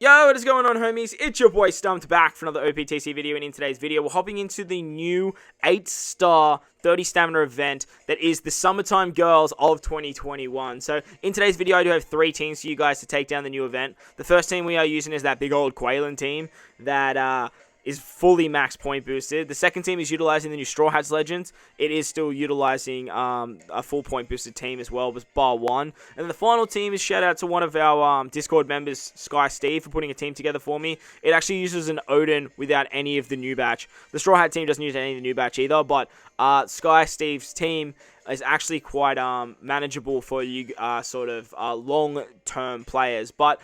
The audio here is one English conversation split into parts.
Yo, what is going on, homies? It's your boy Stumped back for another Optc video, and in today's video, we're hopping into the new 8-star 30 stamina event that is the Summertime Girls of 2021. So, in today's video, I do have 3 teams for you guys to take down the new event. The first team we are using is that big old Quailin team that is fully max point boosted. The second team is utilizing the new Strawhats Legends. It is still utilizing a full point boosted team as well, with bar 1. And then the final team is shout out to one of our Discord members, Sky Steve, for putting a team together for me. It actually uses an Oden without any of the new batch. The Straw Hat team doesn't use any of the new batch either, but Sky Steve's team is actually quite manageable for you sort of long-term players. But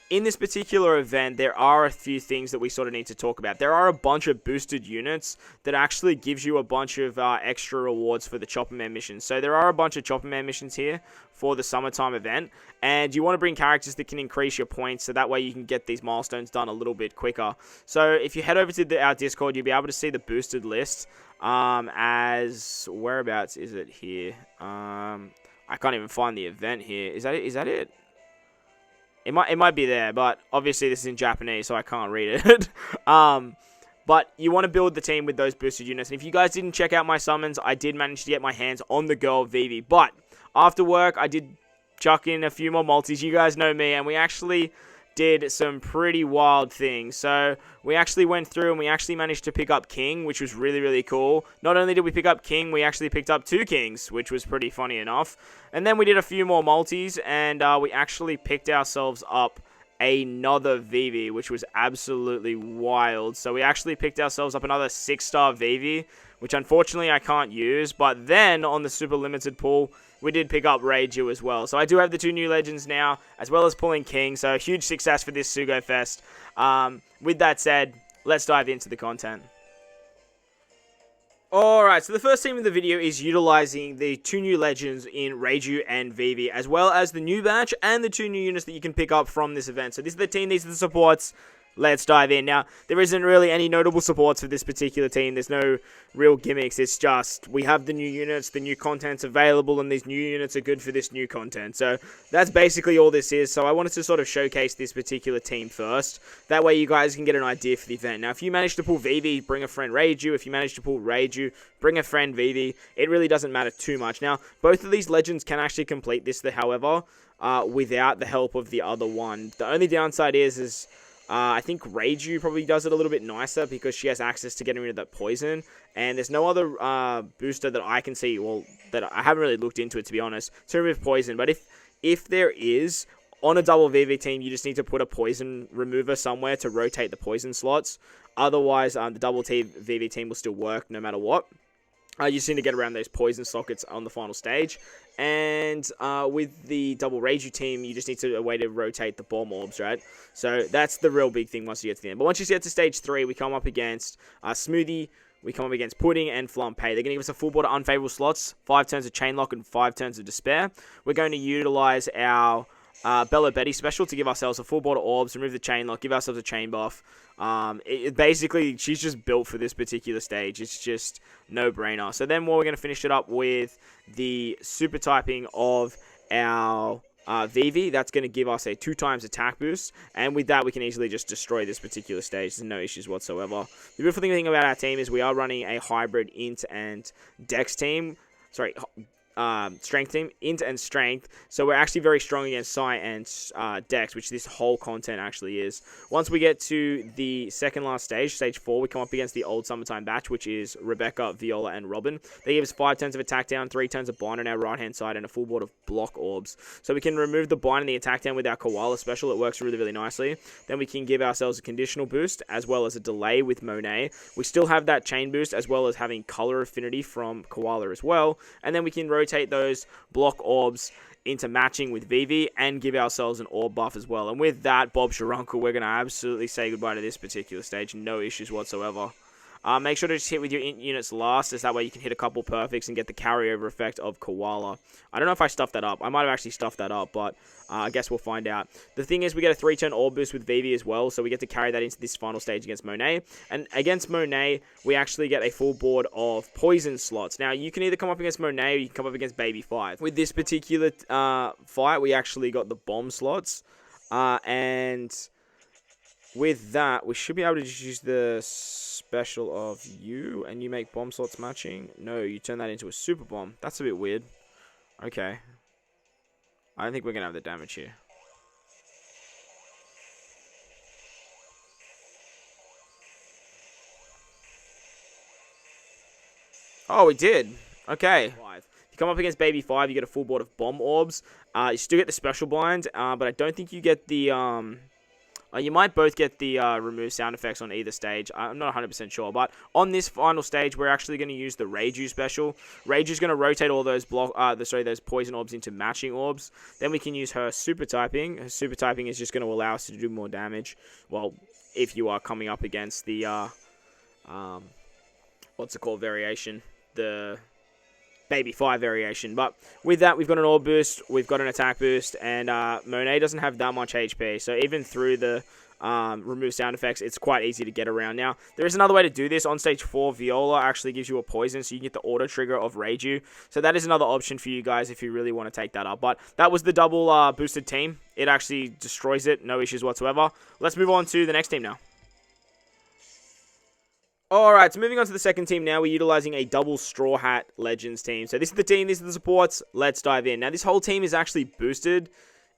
in this particular event, there are a few things that we sort of need to talk about. There are a bunch of boosted units that actually gives you a bunch of extra rewards for the Chopper Man missions. So there are a bunch of Chopper Man missions here for the summertime event, and you want to bring characters that can increase your points, so that way you can get these milestones done a little bit quicker. So if you head over to our Discord, you'll be able to see the boosted list. As whereabouts is it here? I can't even find the event here. Is that it? Is that it? It might be there, but obviously this is in Japanese, so I can't read it. But you want to build the team with those boosted units. And if you guys didn't check out my summons, I did manage to get my hands on the girl Vivi. But after work, I did chuck in a few more multis. You guys know me, and we actually did some pretty wild things. So we actually went through and we actually managed to pick up King, which was really, really cool. Not only did we pick up King, we actually picked up 2 Kings, which was pretty funny enough. And then we did a few more multis, and we actually picked ourselves up another Vivi, which was absolutely wild. So we actually picked ourselves up another 6-star Vivi, which unfortunately I can't use. But then on the super limited pool, we did pick up Reiju as well. So I do have the 2 new legends now, as well as pulling King. So a huge success for this Sugo Fest. With that said, let's dive into the content. Alright, so the first team in the video is utilizing the 2 new legends in Reiju and Vivi, as well as the new batch and the 2 new units that you can pick up from this event. So this is the team, these are the supports. Let's dive in. Now, there isn't really any notable supports for this particular team. There's no real gimmicks. It's just, we have the new units, the new content's available, and these new units are good for this new content. So, that's basically all this is. So, I wanted to sort of showcase this particular team first. That way, you guys can get an idea for the event. Now, if you manage to pull Vivi, bring a friend Reiju. If you manage to pull Reiju, bring a friend Vivi. It really doesn't matter too much. Now, both of these legends can actually complete this, however, without the help of the other one. The only downside is I think Reiju probably does it a little bit nicer because she has access to getting rid of that poison. And there's no other booster that I can see, well, that I haven't really looked into it, to be honest, to remove poison. But if there is, on a double VV team, you just need to put a poison remover somewhere to rotate the poison slots. Otherwise, the double VV team will still work no matter what. You just need to get around those poison sockets on the final stage. And with the double Reiju team, you just need a way to rotate the bomb orbs, right? So that's the real big thing once you get to the end. But once you get to stage 3, we come up against Smoothie, we come up against Pudding, and Flampe. They're going to give us a full board of unfavorable slots, 5 turns of Chainlock, and 5 turns of Despair. We're going to utilize our Bella Betty special to give ourselves a full board of orbs, remove the Chainlock, give ourselves a chain buff. Basically, she's just built for this particular stage. It's just no-brainer. So then we're going to finish it up with the super typing of our Vivi. That's going to give us a 2 times attack boost, and with that we can easily just destroy this particular stage. There's no issues whatsoever. The beautiful thing about our team is we are running a hybrid int and dex team. Sorry, strength team, int and strength. So we're actually very strong against Psi and Dex, which this whole content actually is. Once we get to the second last stage, stage 4, we come up against the old summertime batch, which is Rebecca, Viola, and Robin. They give us 5 turns of attack down, 3 turns of bind on our right hand side, and a full board of block orbs. So we can remove the bind and the attack down with our Koala special. It works really, really nicely. Then we can give ourselves a conditional boost as well as a delay with Monet. We still have that chain boost as well as having color affinity from Koala as well. And then we can rotate those block orbs into matching with Vivi and give ourselves an orb buff as well. And with that, Bob's your uncle, we're going to absolutely say goodbye to this particular stage. No issues whatsoever. Make sure to just hit with your int units last, as that way you can hit a couple perfects and get the carryover effect of Koala. I don't know if I stuffed that up. I might have actually stuffed that up, but I guess we'll find out. The thing is, we get a 3-turn orb boost with Vivi as well, so we get to carry that into this final stage against Monet. And against Monet, we actually get a full board of poison slots. Now, you can either come up against Monet or you can come up against Baby 5. With this particular fight, we actually got the bomb slots, and with that, we should be able to just use the special of you, and you make bomb slots matching. No, you turn that into a super bomb. That's a bit weird. Okay. I don't think we're going to have the damage here. Oh, we did. Okay. You come up against Baby 5, you get a full board of bomb orbs. You still get the special blind, but I don't think you get the... you might both get the remove sound effects on either stage. I'm not 100% sure, but on this final stage, we're actually going to use the Reiju special. Reiju's going to rotate all those those poison orbs into matching orbs. Then we can use her super typing. Her super typing is just going to allow us to do more damage. Well, if you are coming up against the what's it called variation, the Baby 5 variation. But with that, we've got an orb boost, we've got an attack boost, and Monet doesn't have that much HP. So even through the remove sound effects, it's quite easy to get around. Now, there is another way to do this. On stage 4, Viola actually gives you a poison, so you can get the auto trigger of Reiju. So that is another option for you guys if you really want to take that up. But that was the double boosted team. It actually destroys it, no issues whatsoever. Let's move on to the next team now. Alright, so moving on to the second team now, we're utilizing a double Straw Hat Legends team. So this is the team, these are the supports, let's dive in. Now this whole team is actually boosted,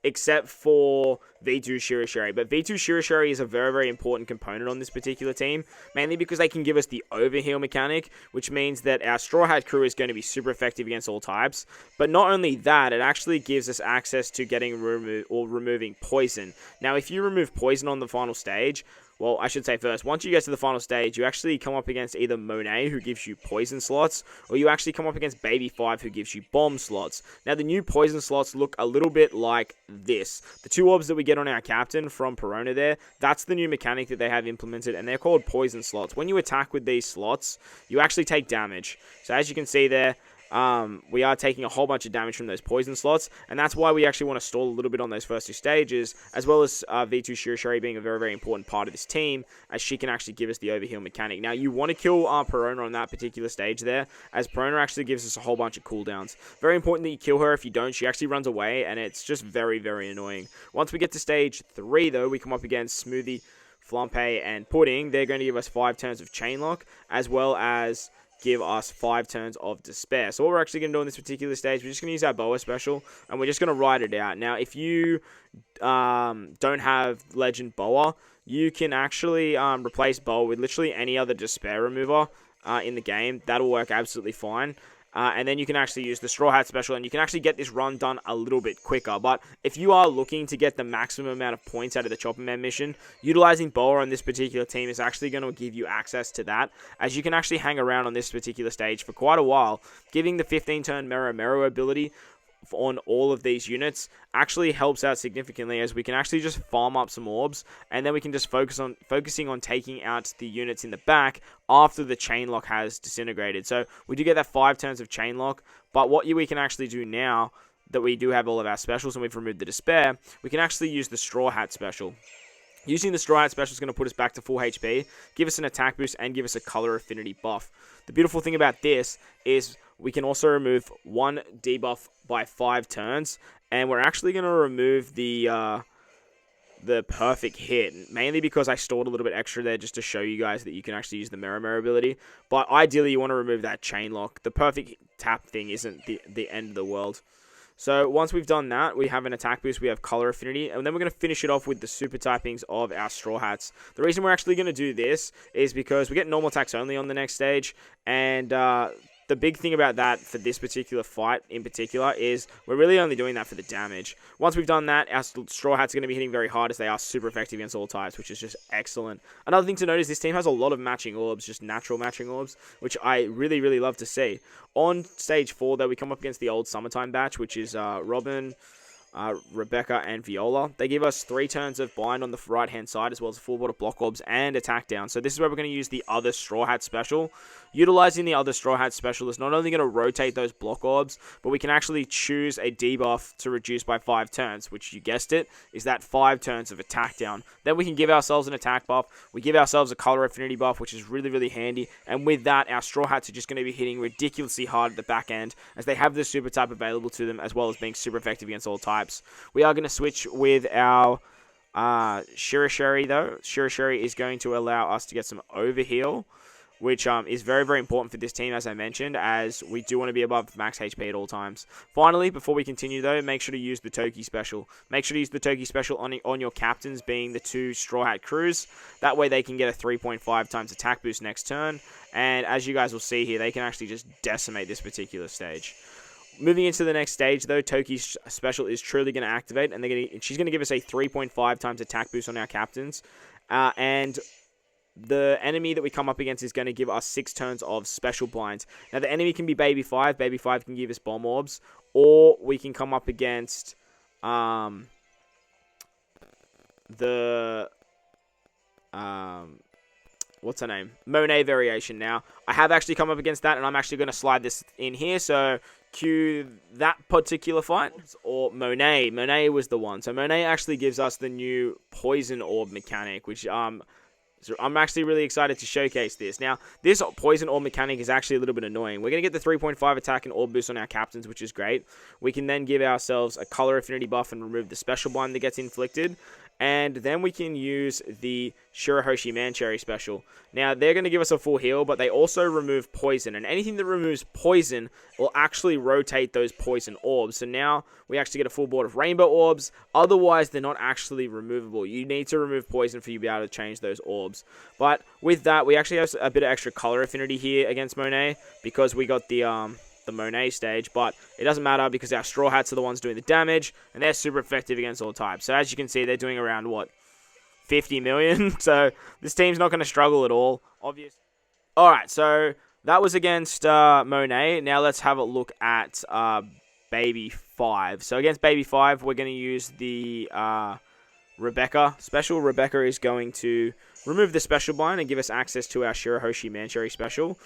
except for V2 Shirishiri. But V2 Shirishiri is a very, very important component on this particular team, mainly because they can give us the overheal mechanic, which means that our Straw Hat crew is going to be super effective against all types. But not only that, it actually gives us access to getting removing poison. Now, if you remove poison on the final stage, well, I should say first, once you get to the final stage, you actually come up against either Monet, who gives you poison slots, or you actually come up against Baby 5, who gives you bomb slots. Now, the new poison slots look a little bit like this. The 2 orbs that we get on our captain from Perona there, that's the new mechanic that they have implemented, and they're called poison slots. When you attack with these slots, you actually take damage. So as you can see there, we are taking a whole bunch of damage from those poison slots, and that's why we actually want to stall a little bit on those first 2 stages, as well as V2 Shirishiri being a very, very important part of this team, as she can actually give us the overheal mechanic. Now, you want to kill Perona on that particular stage there, as Perona actually gives us a whole bunch of cooldowns. Very important that you kill her. If you don't, she actually runs away, and it's just very, very annoying. Once we get to stage 3, though, we come up against Smoothie, Flampe, and Pudding. They're going to give us 5 turns of Chain Lock, as well as give us 5 turns of Despair. So what we're actually going to do on this particular stage, we're just going to use our Boa special, and we're just going to ride it out. Now, if you don't have Legend Boa, you can actually replace Boa with literally any other Despair remover in the game. That'll work absolutely fine. And then you can actually use the Straw Hat special, and you can actually get this run done a little bit quicker. But if you are looking to get the maximum amount of points out of the Chopper Man mission, utilizing Boa on this particular team is actually going to give you access to that, as you can actually hang around on this particular stage for quite a while, giving the 15-turn Mero ability on all of these units actually helps out significantly, as we can actually just farm up some orbs, and then we can just focusing on taking out the units in the back after the chain lock has disintegrated. So we do get that 5 turns of chain lock, but what we can actually do now that we do have all of our specials and we've removed the Despair, we can actually use the Straw Hat special. Using the Straw Hat special is going to put us back to full HP, give us an attack boost, and give us a color affinity buff. The beautiful thing about this is we can also remove 1 debuff by 5 turns, and we're actually going to remove the perfect hit, mainly because I stored a little bit extra there just to show you guys that you can actually use the Mero ability. But ideally, you want to remove that chain lock. The perfect tap thing isn't the end of the world. So once we've done that, we have an attack boost, we have color affinity, and then we're going to finish it off with the super typings of our Straw Hats. The reason we're actually going to do this is because we get normal attacks only on the next stage, and the big thing about that for this particular fight in particular is we're really only doing that for the damage. Once we've done that, our Straw Hats are going to be hitting very hard, as they are super effective against all types, which is just excellent. Another thing to note is this team has a lot of matching orbs, just natural matching orbs, which I really, really love to see. On stage 4, though, we come up against the old Summertime batch, which is Robin, Rebecca, and Viola. They give us 3 turns of bind on the right-hand side, as well as a full board of block orbs and attack down. So this is where we're going to use the other Straw Hat special. Utilizing the other Straw Hat special is not only going to rotate those block orbs, but we can actually choose a debuff to reduce by 5 turns, which, you guessed it, is that 5 turns of attack down. Then we can give ourselves an attack buff. We give ourselves a color affinity buff, which is really, really handy. And with that, our Straw Hats are just going to be hitting ridiculously hard at the back end, as they have the super type available to them, as well as being super effective against all types. We are going to switch with our Shirasheri, though. Shirasheri is going to allow us to get some overheal, which is very, very important for this team, as I mentioned, as we do want to be above max HP at all times. Finally, before we continue, though, make sure to use the Toki special. Make sure to use the Toki special on your captains, being the 2 Straw Hat crews. That way they can get a 3.5 times attack boost next turn. And as you guys will see here, they can actually just decimate this particular stage. Moving into the next stage, though, Toki's special is truly going to activate, and she's going to give us a 3.5 times attack boost on our captains. And the enemy that we come up against is going to give us 6 turns of special blinds. Now, the enemy can be Baby 5. Baby 5 can give us bomb orbs. Or we can come up against what's her name? Monet variation. Now, I have actually come up against that, and I'm actually going to slide this in here. So, cue that particular fight. Or Monet. Monet was the one. So, Monet actually gives us the new Poison Orb mechanic, which so I'm actually really excited to showcase this. Now, this Poison Orb mechanic is actually a little bit annoying. We're going to get the 3.5 attack and Orb boost on our captains, which is great. We can then give ourselves a color affinity buff and remove the special blind that gets inflicted. And then we can use the Shirahoshi Mancherry special. Now, they're going to give us a full heal, but they also remove poison. And anything that removes poison will actually rotate those poison orbs. So now we actually get a full board of rainbow orbs. Otherwise, they're not actually removable. You need to remove poison for you to be able to change those orbs. But with that, we actually have a bit of extra color affinity here against Monet, because we got the Monet stage, but it doesn't matter because our Straw Hats are the ones doing the damage, and they're super effective against all types. So as you can see, they're doing around, what, 50 million? So this team's not going to struggle at all, obviously. Alright, so that was against Monet. Now let's have a look at Baby 5. So against Baby 5, we're going to use the Rebecca special. Rebecca is going to remove the special bind and give us access to our Shirahoshi Mancherry special.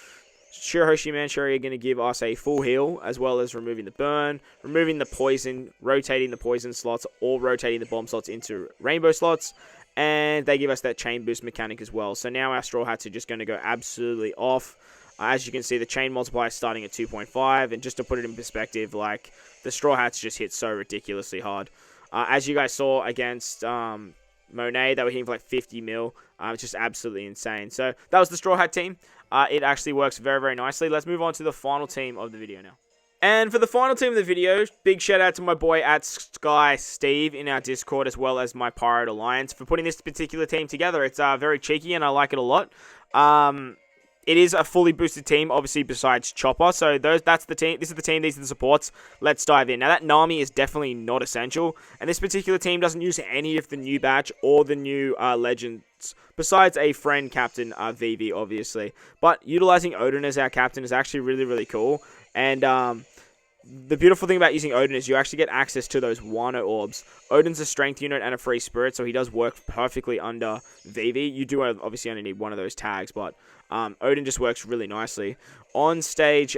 Shirahoshi Mancherry are going to give us a full heal, as well as removing the burn, removing the poison, rotating the poison slots, or rotating the bomb slots into rainbow slots, and they give us that chain boost mechanic as well. So now our Straw Hats are just going to go absolutely off. As you can see, the chain multiplier is starting at 2.5, and just to put it in perspective, like, the Straw Hats just hit so ridiculously hard. As you guys saw against Monet, they were hitting for like 50 mil. It's just absolutely insane. So that was the Straw Hat team. It actually works very, very nicely. Let's move on to the final team of the video now. And for the final team of the video, big shout out to my boy at Sky Steve in our Discord, as well as my Pirate Alliance for putting this particular team together. It's very cheeky and I like it a lot. It is a fully boosted team, obviously, besides Chopper. So that's the team. This is the team. These are the supports. Let's dive in. Now, that Nami is definitely not essential. And this particular team doesn't use any of the new batch or the new legends, besides a friend captain, Vivi, obviously. But utilizing Oden as our captain is actually really, really cool. And the beautiful thing about using Oden is you actually get access to those Wano orbs. Oden's a strength unit and a free spirit, so he does work perfectly under Vivi. You do obviously only need one of those tags, but Oden just works really nicely. On stage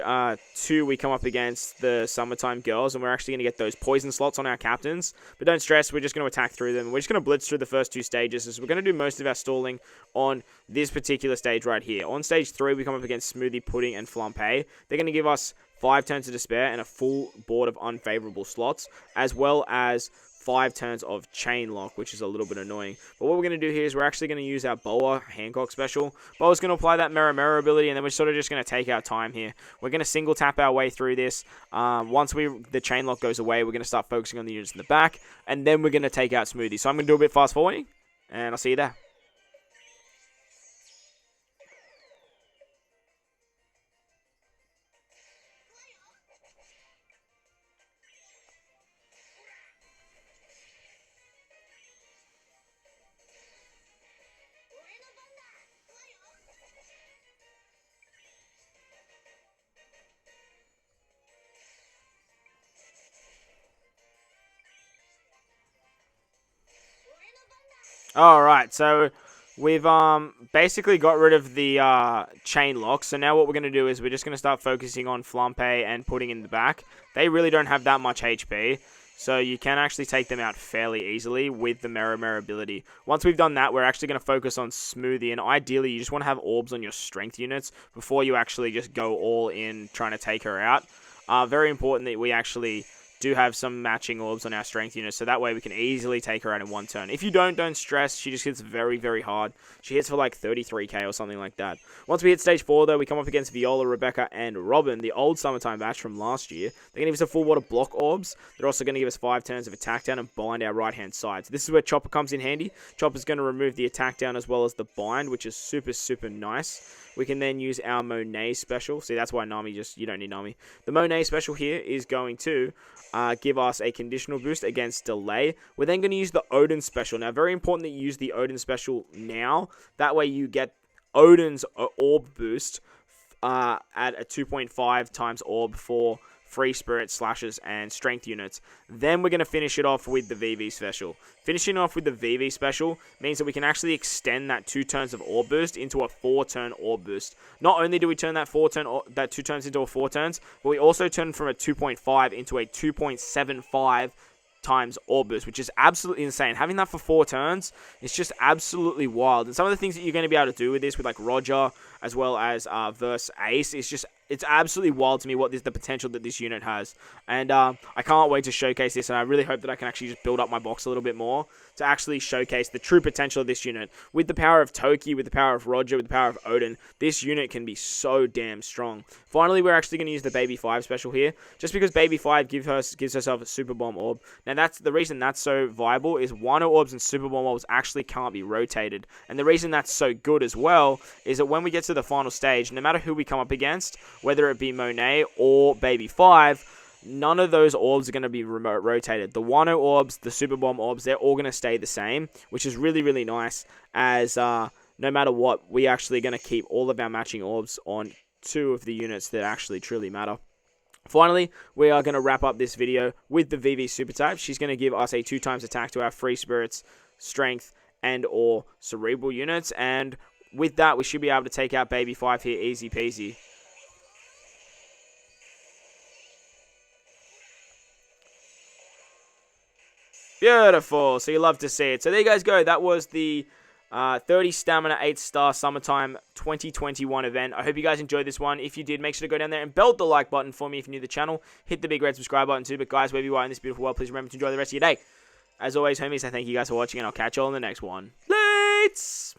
2, we come up against the Summertime Girls, and we're actually going to get those poison slots on our captains. But don't stress, we're just going to attack through them. We're just going to blitz through the first 2 stages, so we're going to do most of our stalling on this particular stage right here. On stage 3, we come up against Smoothie, Pudding, and Flampe. They're going to give us 5 turns of despair and a full board of unfavorable slots, as well as 5 turns of chain lock, which is a little bit annoying. But what we're going to do here is we're actually going to use our Boa Hancock special. Boa's going to apply that Mirror ability, and then we're sort of just going to take our time here. We're going to single tap our way through this. Once the chain lock goes away, we're going to start focusing on the units in the back, and then we're going to take out Smoothie. So I'm going to do a bit fast forwarding, and I'll see you there. Alright, so we've basically got rid of the chain lock. So now what we're going to do is we're just going to start focusing on Flampe and Pudding in the back. They really don't have that much HP, so you can actually take them out fairly easily with the Mirror ability. Once we've done that, we're actually going to focus on Smoothie, and ideally you just want to have orbs on your strength units before you actually just go all in trying to take her out. Very important that we actually do have some matching orbs on our strength unit, so that way we can easily take her out in one turn. If you don't stress. She just hits very, very hard. She hits for like 33k or something like that. Once we hit stage 4, though, we come up against Viola, Rebecca, and Robin, the old summertime batch from last year. They're going to give us a full water block orbs. They're also going to give us 5 turns of attack down and bind our right-hand side. So this is where Chopper comes in handy. Chopper's going to remove the attack down as well as the bind, which is super, super nice. We can then use our Monet special. See, that's why Nami you don't need Nami. The Monet special here is going to give us a conditional boost against delay. We're then going to use the Oden special. Now, very important that you use the Oden special now. That way you get Oden's orb boost at a 2.5 times orb for free spirit, slashes, and strength units. Then we're going to finish it off with the VV special. Finishing off with the VV special means that we can actually extend that 2 turns of orb boost into a 4-turn orb boost. Not only do we turn that 2 turns into a 4 turns, but we also turn from a 2.5 into a 2.75 times orb boost, which is absolutely insane. Having that for 4 turns is just absolutely wild. And some of the things that you're going to be able to do with this, with like Roger as well as verse Ace, is just, it's absolutely wild to me what the potential that this unit has. And I can't wait to showcase this, and I really hope that I can actually just build up my box a little bit more to actually showcase the true potential of this unit. With the power of Toki, with the power of Roger, with the power of Oden, this unit can be so damn strong. Finally, we're actually going to use the Baby 5 special here, just because Baby 5 gives herself a Super Bomb Orb. Now, that's the reason that's so viable is Wano Orbs and Super Bomb Orbs actually can't be rotated. And the reason that's so good as well is that when we get to the final stage, no matter who we come up against, whether it be Monet or Baby 5, none of those orbs are going to be remote rotated. The Wano orbs, the Super Bomb orbs, they're all going to stay the same, which is really, really nice, as no matter what, we actually going to keep all of our matching orbs on 2 of the units that actually truly matter. Finally, we are going to wrap up this video with the VV Super Type. She's going to give us a 2 times attack to our Free Spirits, Strength, and or Cerebral units, and with that, we should be able to take out Baby 5 here, easy peasy. Beautiful. So you love to see it. So there you guys go. That was the 30 stamina 8-star summertime 2021 event. I hope you guys enjoyed this one. If you did, make sure to go down there and belt the like button for me if you're new to the channel. Hit the big red subscribe button too. But guys, wherever you are in this beautiful world, please remember to enjoy the rest of your day. As always, homies, I thank you guys for watching, and I'll catch you all in the next one. Lates!